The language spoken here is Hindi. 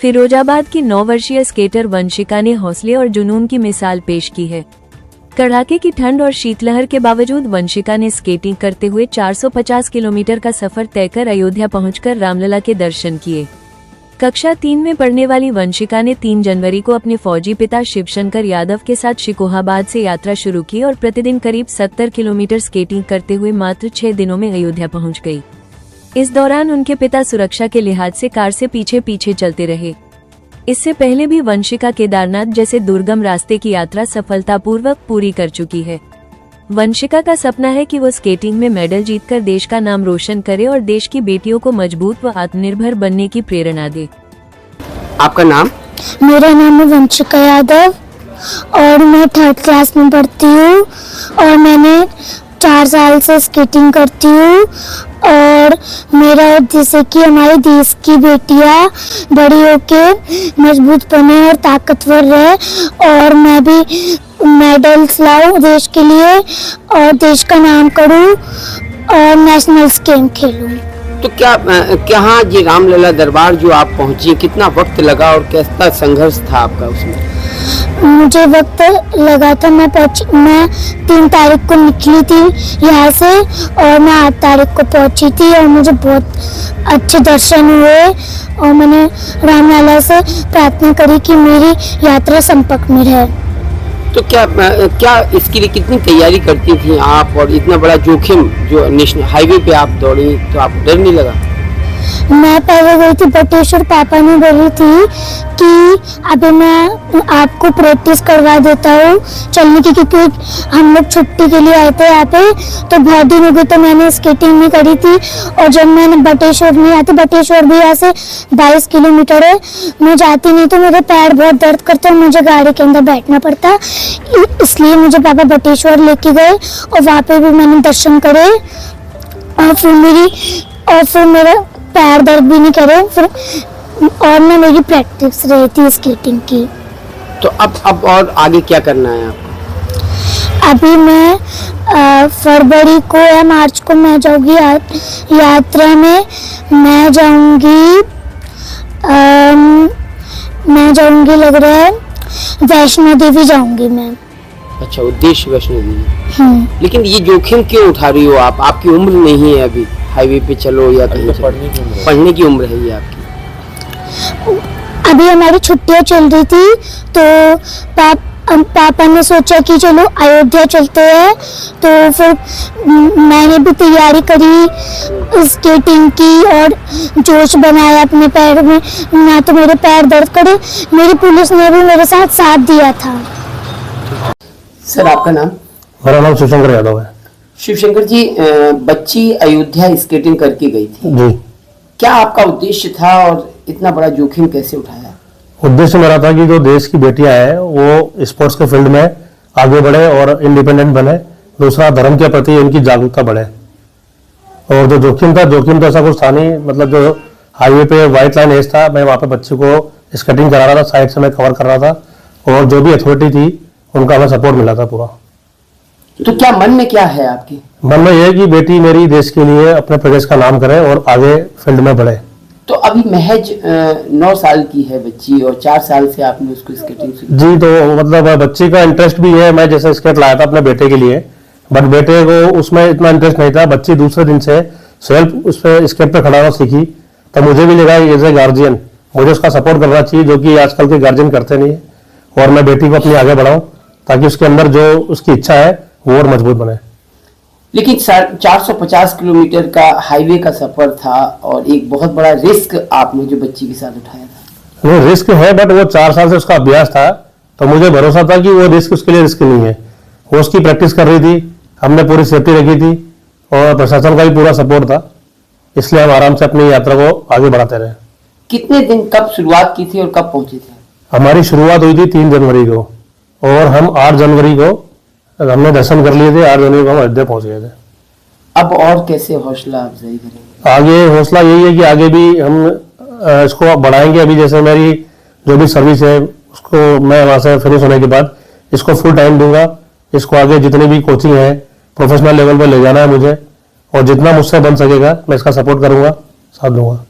फिरोजाबाद की 9 वर्षीय स्केटर वंशिका ने हौसले और जुनून की मिसाल पेश की है। कड़ाके की ठंड और शीतलहर के बावजूद वंशिका ने स्केटिंग करते हुए 450 किलोमीटर का सफर तय कर अयोध्या पहुंचकर रामलला के दर्शन किए। कक्षा 3 में पढ़ने वाली वंशिका ने 3 जनवरी को अपने फौजी पिता शिवशंकर यादव के साथ शिकोहाबाद से यात्रा शुरू की और प्रतिदिन करीब 70 किलोमीटर स्केटिंग करते हुए मात्र 6 दिनों में अयोध्या पहुंच गई। इस दौरान उनके पिता सुरक्षा के लिहाज से कार से पीछे पीछे चलते रहे। इससे पहले भी वंशिका केदारनाथ जैसे दुर्गम रास्ते की यात्रा सफलतापूर्वक पूरी कर चुकी है। वंशिका का सपना है कि वो स्केटिंग में मेडल जीतकर देश का नाम रोशन करे और देश की बेटियों को मजबूत व आत्मनिर्भर बनने की प्रेरणा दे। आपका नाम? मेरा नाम है वंशिका यादव और मैं 3rd क्लास में पढ़ती हूँ और मैंने 4 साल से स्केटिंग करती हूँ और मेरा जैसे कि हमारे देश की बेटियाँ बड़ी होके मजबूत बने और ताकतवर रहे और मैं भी मेडल्स लाऊं देश के लिए और देश का नाम करूं और नेशनल गेम खेलूं। तो क्या ये रामलला दरबार जो आप पहुंची, कितना वक्त लगा और कैसा संघर्ष था आपका उसमें? मुझे वक्त लगा था, मैं 3 तारीख को निकली थी यहाँ से और मैं 8 तारीख को पहुंची थी और मुझे बहुत अच्छे दर्शन हुए और मैंने रामलला से प्रार्थना करी कि मेरी यात्रा संपर्क में रहे। तो क्या इसके लिए कितनी तैयारी करती थी आप और इतना बड़ा जोखिम जो नेशनल हाईवे पे आप दौड़ी, तो आपको डर नहीं लगा? मैं पहले गई थी बटेश्वर, पापा ने बोली थी कि अभी मैं आपको प्रैक्टिस करवा देता हूँ चलने की, क्योंकि हम लोग छुट्टी के लिए आए थे यहाँ पे, तो बहुत दिन हो गए तो मैंने स्केटिंग नहीं करी थी। और जब मैंने बटेश्वर नहीं आती, बटेश्वर भी यहाँ से 22 किलोमीटर है, मैं जाती नहीं तो मेरे पैर बहुत दर्द करते और मुझे गाड़ी के अंदर बैठना पड़ता, इसलिए मुझे पापा बटेश्वर लेके गए और वहाँ पे भी मैंने दर्शन करे और फिर मेरा पैर दर्द भी नहीं करे फिर और मैं मेरी प्रैक्टिस रही थी स्केटिंग की। तो अब और आगे क्या करना है आपको? अभी मैं फरवरी को या मार्च को मैं जाऊंगी यात्रा में, मैं जाऊंगी लग रहा है वैष्णो देवी जाऊंगी मैं। अच्छा, उद्देश्य वैष्णो देवी। लेकिन ये जोखिम क्यों उठा रही हो आप? आपकी उम्र नहीं है अभी हाईवे पे चलो या कहीं पढ़ने की उम्र है ये आपकी। अभी हमारी छुट्टियां चल रही थी तो पापा ने सोचा कि चलो अयोध्या चलते हैं, तो फिर मैंने भी तैयारी करी स्केटिंग की और जोश बनाया अपने पैर में, ना तो मेरे पैर दर्द करे। मेरी पुलिस ने भी मेरे साथ दिया था। सर, आपका नाम? मेरा नाम शिवशंकर यादव है। शिवशंकर जी, बच्ची अयोध्या स्केटिंग करके गई थी जी, क्या आपका उद्देश्य था और इतना बड़ा जोखिम कैसे उठाया? उद्देश्य मेरा था कि जो देश की बेटियां हैं वो स्पोर्ट्स के फील्ड में आगे बढ़े और इंडिपेंडेंट बने। दूसरा, धर्म के प्रति उनकी जागरूकता बढ़े। और जो जोखिम तो ऐसा कुछ था नहीं, मतलब जो हाईवे पे व्हाइट लाइन एज था, मैं वहाँ पे बच्चे को स्केटिंग करा रहा था, साइड से मैं कवर कर रहा था और जो भी अथॉरिटी थी उनका हमें सपोर्ट मिला था पूरा। तो क्या मन में क्या है आपके? मन में यह है कि बेटी मेरी देश के लिए अपने प्रदेश का नाम करे और आगे फील्ड में बढ़े। तो अभी महज 9 साल की है बच्ची और 4 साल से आपने उसको स्केटिंग जी, तो मतलब बच्ची का इंटरेस्ट भी है। मैं जैसे स्केट लाया था अपने बेटे के लिए, बट बेटे को उसमें इतना इंटरेस्ट नहीं था। बच्ची दूसरे दिन से सेल्फ उस पर स्केट पे खड़ा होना सीखी, तो मुझे भी लगा एज ए गार्जियन मुझे उसका सपोर्ट करना चाहिए, जो कि आजकल के गार्जियन करते नहीं है, और मैं बेटी को अपनी आगे बढ़ाऊं ताकि उसके अंदर जो उसकी इच्छा है वो और मजबूत बने। लेकिन 450 किलोमीटर का हाईवे का सफर था और एक बहुत बड़ा रिस्क आपने जो बच्ची के साथ उठाया था। वो रिस्क है, बट वो 4 साल से उसका अभ्यास था, तो मुझे भरोसा था कि वो रिस्क उसके लिए रिस्क नहीं है। वो उसकी प्रैक्टिस कर रही थी, हमने पूरी सेफ्टी रखी थी और प्रशासन का भी पूरा सपोर्ट था, इसलिए हम आराम से अपनी यात्रा को आगे बढ़ाते रहे। कितने दिन कब शुरुआत की थी और कब पहुंचे थे? हमारी शुरुआत हुई थी 3 जनवरी को और हम 8 जनवरी को हमने दर्शन कर लिए थे। 8 जनवरी को हम अयोध्या पहुंच गए थे। अब और कैसे हौसला अफजाई करेंगे? आगे हौसला यही है कि आगे भी हम इसको बढ़ाएंगे। अभी जैसे मेरी जो भी सर्विस है उसको मैं वहाँ से फिनिश होने के बाद इसको फुल टाइम दूंगा। इसको आगे जितनी भी कोचिंग है प्रोफेशनल लेवल पर ले जाना है मुझे, और जितना मुझसे बन सकेगा मैं इसका सपोर्ट करूंगा, साथ दूंगा।